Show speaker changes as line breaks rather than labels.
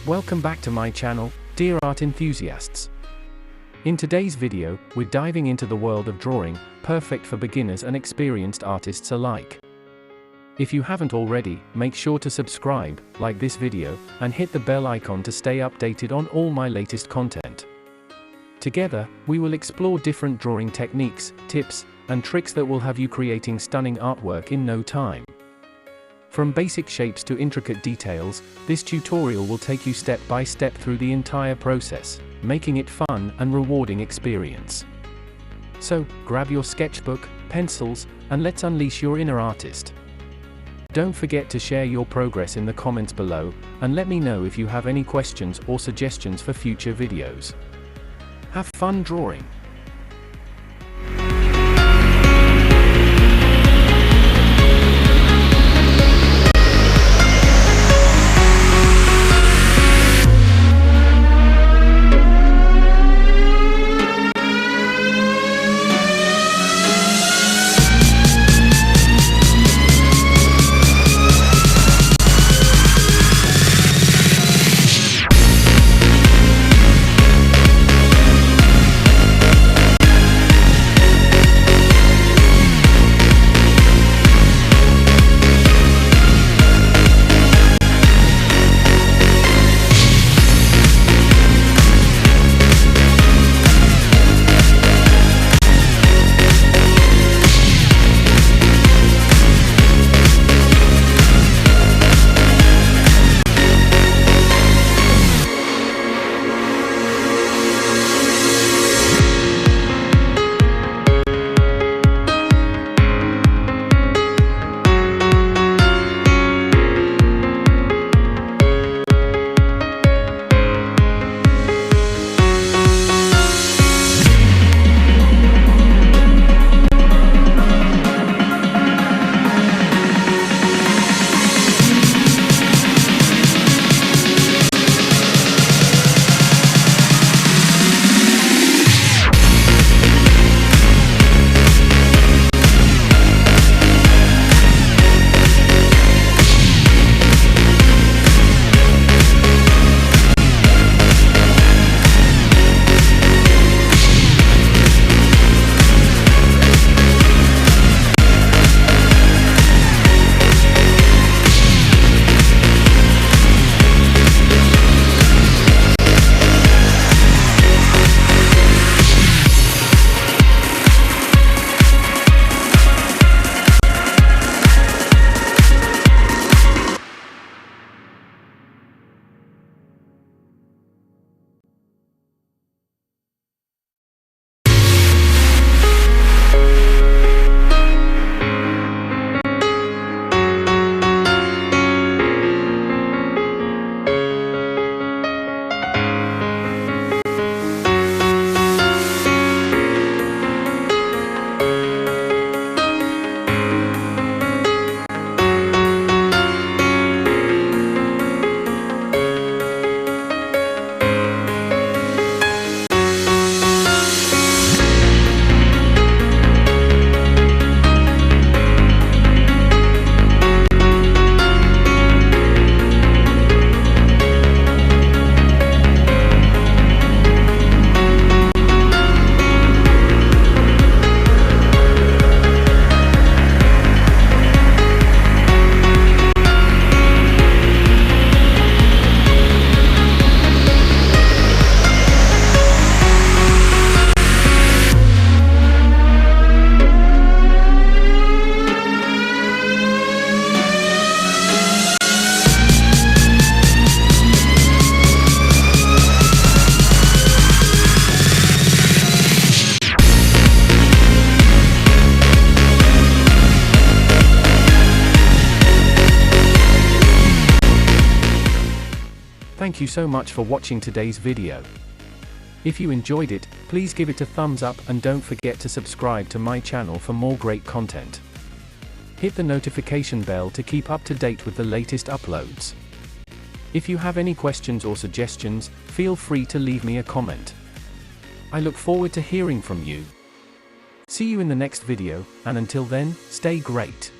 Welcome back to my channel, dear art enthusiasts. In today's video, we're diving into the world of drawing, perfect for beginners and experienced artists alike. If you haven't already, make sure to subscribe, like this video, and hit the bell icon to stay updated on all my latest content. Together, we will explore different drawing techniques, tips, and tricks that will have you creating stunning artwork in no time. From basic shapes to intricate details, this tutorial will take you step by step through the entire process, making it fun and rewarding experience. So, grab your sketchbook, pencils, and let's unleash your inner artist. Don't forget to share your progress in the comments below, and let me know if you have any questions or suggestions for future videos. Have fun drawing! Thank you so much for watching today's video. If you enjoyed it, please give it a thumbs up and don't forget to subscribe to my channel for more great content. Hit the notification bell to keep up to date with the latest uploads. If you have any questions or suggestions, feel free to leave me a comment. I look forward to hearing from you. See you in the next video, and until then, stay great.